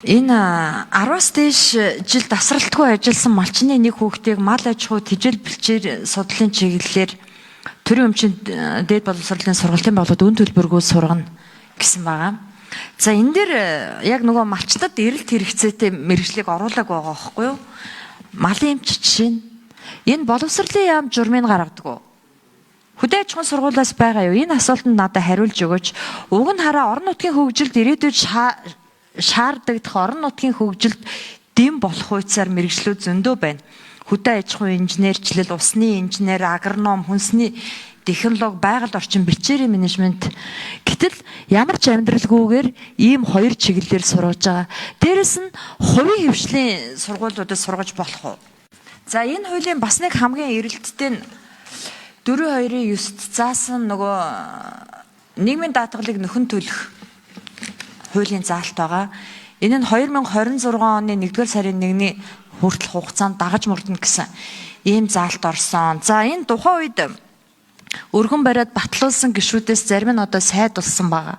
Энэ 10-аас дээш жил тасралтгүй ажилласан малчны нэг хүүхдийг мал аж ахуй тэжээл бэлчээр судлалын чиглэлээр төрийн өмчөнд дээд боловсролын сургалтын байгууллагад үн төлбөргүй сургана гэсэн байгаа. За энэ дээр яг нөгөө малчтад эрэлт хэрэгцээтэй мэргэжлийг оруулаг байгаа байхгүй юу? Малын эмч жишээ нь энэ боловсролын яам журмыг гаргадаг. Хөдөө аж ахуйн сургуулиас байгаа юу? Энэ асуултанд надад хариулж өгөөч. Уг нь хараа орон нутгийн хөгжилд ирээдүйд шаардагдах орон нутгийн хөгжилд дэм болох хуйцаар мэргэжлүүд зөндөө байна. Хөдөө аж ахуйн инженерчлэл, усны инженер, агроном, хүнсний технологи, байгаль орчин, бэлчээрийн менежмент. Гэтэл ямар ч амьдралгүйгээр ийм хоёр чиглэлээр сургаж байгаа. Дээрэс нь хувийн хвшлийн сургуулиудад сургаж болох уу? За энэ хуулийн бас нэг хамгийн эрэлттэй нь 429-т заасан нөгөө нийгмийн даатгалыг нөхөн төлөх хуулийн заалт байгаа. Энэ нь 2026 оны 1-р сарын 1-ний хүртэл хугацаанд дагаж мөрдөнө гэсэн ийм заалт орсон. За энэ тухайн үед өргөн бариад батлуулсан гишүүдээс зарим нь одоо сайдулсан байгаа.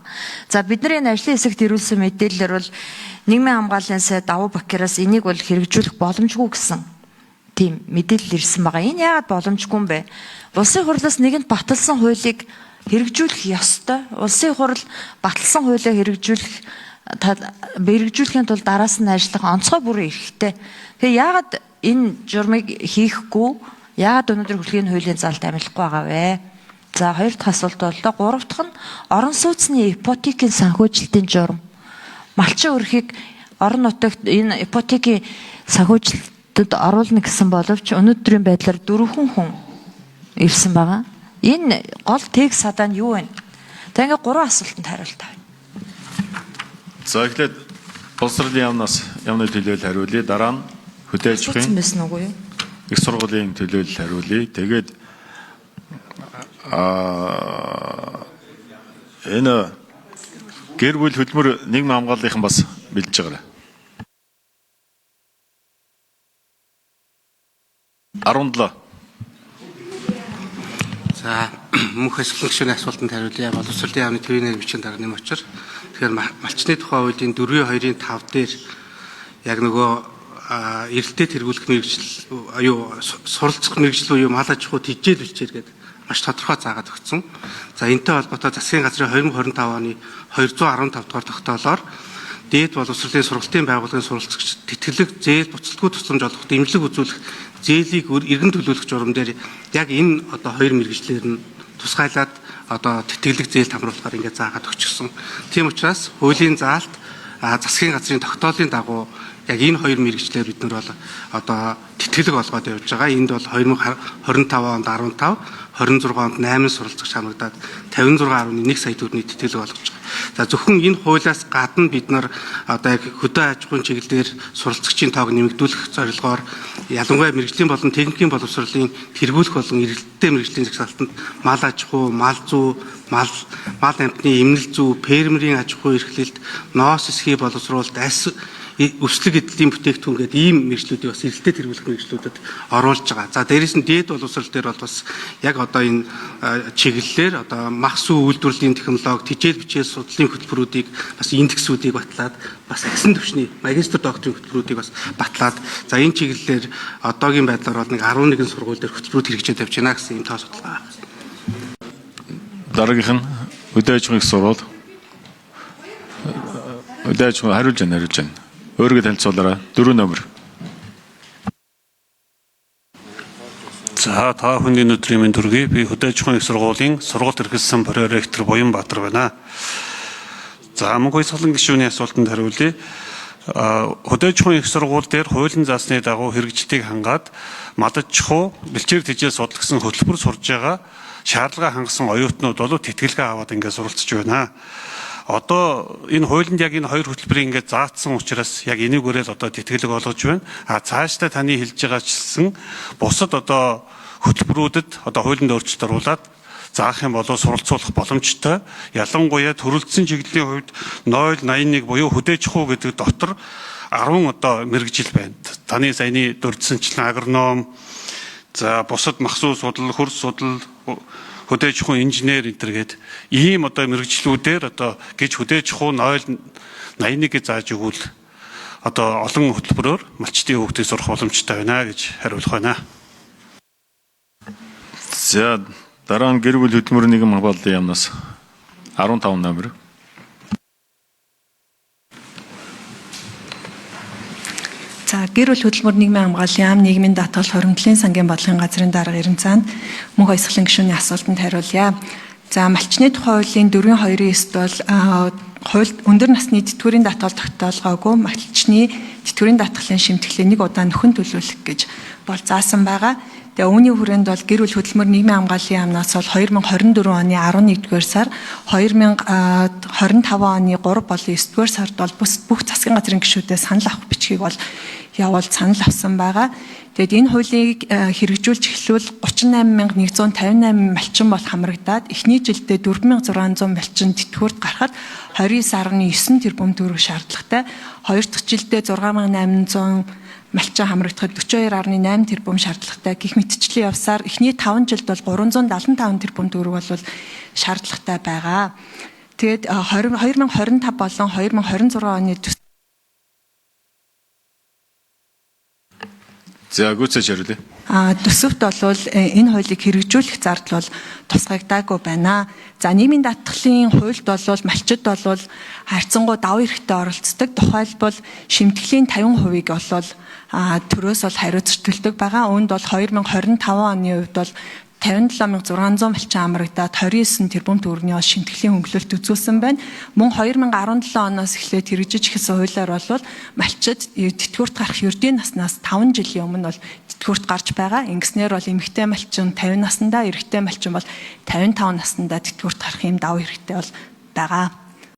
За бидний энэ ажлын хэсэгт ирүүлсэн мэдээлэлээр бол нийгмийн хамгааллын сайд Давуу Бакираас энийг бол хэрэгжүүлэх боломжгүй гэсэн тийм мэдээлэл ирсэн байгаа. Энэ яагаад боломжгүй юм бэ? Улсын хурлаас нэгэнт баталсан хуулийг хэрэгжүүлэх ёстой. Улсын хурал баталсан хуулийг хэрэгжүүлэхийн тулд араас нь ажиллах онцгой бүрэн эрхтэй. Тэгээ яагаад энэ журмыг хийхгүй? Яагаад өнөөдөр хүлгийн хуулийн залд амилахгүй байгаа вэ? За хоёр дахь асуулт боллоо. Гурав дахь нь орон сууцны ипотекийн санхүүжилтийн журам. Малчин өрхийг орон нутагт энэ ипотекийн санхүүжилтөд оруулна гэсэн боловч өнөөдрийн байдлаар 4 хүн ирсэн байгаа. Энэ гол тэг садаа нь юу вэ? За ингээ 3 асуултанд хариулт авъя. За эхлээд боловсролын яамны төлөөлөл хариулъя. Дараа нь хөдөө аж ахуйн байсан уу юу? их сургуулийн төлөөлөл хариулъя. Тэгээд энэ гэр бүл хөдөлмөр нийгмийн хамгааллынхан бас бэлдэж байгаарай. 17. За мөнх асуулгын гишүүний асуултанд хариулъя. Боловсролын яамны төвийн нэр бичгийн дарга нэм очир. Тэгэхээр малчны тухай хуулийн 4.2-5 дээр яг нөгөө эрэлтэд тэргүүлэх мэргэжил аюу суралцах мэргэжил буюу мал аж ахуй тэжээл бэлчээр гэдэг маш тодорхой заагаад өгсөн. За энэтэй холбоотой засгийн газрын 2025 оны 215 дугаар тогтоолоор дээд боловсролын сургалтын байгууллагын суралцагч тэтгэлэг зээл буцалтгүй тусламж олгох дэмжлэг үзүүлэх зээлийг иргэн төлөвлөх журам дээр яг энэ одоо хоёр мэргэжлэр нь тусгайлаад одоо тэтгэлэг зээл хамруулахаар ингээд заагаад өгчихсөн. Тийм учраас хуулийн заалт засгийн газрын тогтоолын дагуу яг энэ хоёр мэргэжлэр бид нар бол одоо тэтгэлэг олгоод явж байгаа. Энд бол 2025 онд 15, 26 онд 8 суралцагч хамрагдаад 56.1 сая төгрөгийн тэтгэлэг олгож байгаа. За зөвхөн энэ хуулиас гадна бид нар одоо яг хөдөө аж ахуйн чиглэлээр суралцагчийн тоог нэмэгдүүлэх зорилгоор ялангуяа мэргэжлийн болон техникийн боловсролын тэргүүлэх болон эрэлттэй мэргэжлийн загсаалтанд мал аж ахуй, мал зүү, мал амтны эмнэл зүү, фермерийн аж ахуй эрхлэлд, ноос эсхий боловсруулалт, өслөг эдлийн бүтээгдэхүүн гэдэг ийм мэргэжлүүдийг бас эрэлтэд тэргүүлэх мэргэжлүүдэд оруулж байгаа. За дээрэс нь дээд боловсрол дээр бол бас яг одоо энэ чиглэлээр одоо мах сүү үйлдвэрлэлийн технологи, тэжээл бичээл судлалын хөтөлбөрүүдийг бас индексүүдийг батлаад бас агсан түвшний магистр докторийн хөтөлбөрүүдийг бас батлаад за энэ чиглэлээр одоогийн байдлаар бол нэг 11 сургууль дээр хөтөлбөрүүд хэрэгжиж тавьж байна гэсэн ийм тоо судалгаа. Дараагийнх нь хөдөө аж ахуйн их сургууль. Хөдөө аж ахуй хариулж байна. Өөргөө танилцуулаарай. 4 номер. За та бүхний өдрийн мэнд төргий. Би хөдөө аж ахуйн их сургуулийн сургууль эрхэлсэн проректор Буян Баатар байна. За мөнх солон гишүүний асуултанд хариулъя. Хөдөө аж ахуйн их сургууль дээр хуулийн заасны дагуу хэрэгжилтийг хангаад мал аж ахуй бэлчээр тэжээл судлах гэсэн хөтөлбөр сурж байгаа шаардлага хангасан оюутнууд бол тэтгэлгээ аваад ингээд суралцж байна. Одоо энэ хуулинд яг энэ хоёр хөтөлбөрийг ингээд заасан учраас яг энийгээрээ л одоо тэтгэлэг олгож байна. Цаашдаа таны хэлж байгаачлсан бусад одоо хөтөлбөрүүдэд одоо хуулинд өөрчлөлт оруулаад заах юм болоо суралцуулах боломжтой. Ялангуяа төрөлцсөн чиглэлийн хувьд 081 буюу хөдөө аж ахуй гэдэг дотор 10 одоо мэргэжил байна. Таны саяны дурдсанчлан агроном, за бусад махсуу судлал, хөрс судлал, хөдөө аж ахуйн инженер энтергээд ийм одоо мэргэжлүүдээр одоо гэж хөдөө аж ахуй 081-ийг зааж өгвөл одоо олон хөтөлбөрөөр малчтын хүүхдийг сурах боломжтой байна гэж хариулах байна. За дараа нь гэр бүл хөтөлбөрийн нийгэм хамгааллын яамнаас 15 номер. За гэр бүл хөтөлбөр нийгмийн хамгааллын яам нийгмийн даатгал хоримтлын сангийн бодлогын газрын дарга Эренцаанд мөнх баясгалан гишүүний асуултанд хариулъя. За малчны тухай хуулийн 4.2-9-д бол хууль өндөр насны тэтгэврийн даатгал тогтоолгоогүй малчны тэтгэврийн даатгалын шимтгэлээ нэг удаа нөхөн төлөвлөх гэж бол заасан байгаа. Тэгээ үүний хүрээнд бол гэр бүл хөтөлбөр нийгмийн хамгааллын яамнаас бол 2024 оны 11-р сар 2025 оны 3 болон 9-р сард бол бүх засгийн газрын гишүүдээс санал авах бичгийг бол явуулж санал авсан байгаа. Тэгэд энэ хуулийг хэрэгжүүлж эхлүүл 38158 малчин бол хамрагдаад эхний жилдээ 4600 малчин тэтгэврт гарахад 29.9 тэрбум төгрөг шаардлагатай. Хоёр дахь жилдээ 6800 малчин хамрагдахад 42.8 тэрбум шаардлагатай. Гэх мэтчлэн явсаар эхний 5 жилд бол 375 тэрбум төгрөг бол шаардлагатай байгаа. Тэгээд 2025 болон 2026 оны За гүйцэж хариулъя. Төсөвт бол энэ хуулийг хэрэгжүүлэх зардал бол тусгагдаагүй байна. За нийгмийн даатгалын хуульд бол малчид бол харьцангуй давуу эрхтэй оролцдог. Тухайлбал шимтгэлийн 50%-ийг бол төрөөс бол хариуц төлдөг байгаа. Үүнд бол 2025 оны үед бол 57600 малчин амрагдаад 29 тэрбум төгрөгийн шимтгэлийн хөнгөлөлт үзүүлсэн байна. Мөн 2017 оноос эхлээд хэрэгжиж эхэлсэн хуулиар бол малчид тэтгэврт гарах ердийн наснаас 5 жилийн өмнө бол тэтгэврт гарч байгаа. Ингэснээр бол эмэгтэй малчин 50 наснда, эрэгтэй малчин бол 55 наснда тэтгэврт гарах юм давуу эрхтэй бол байгаа.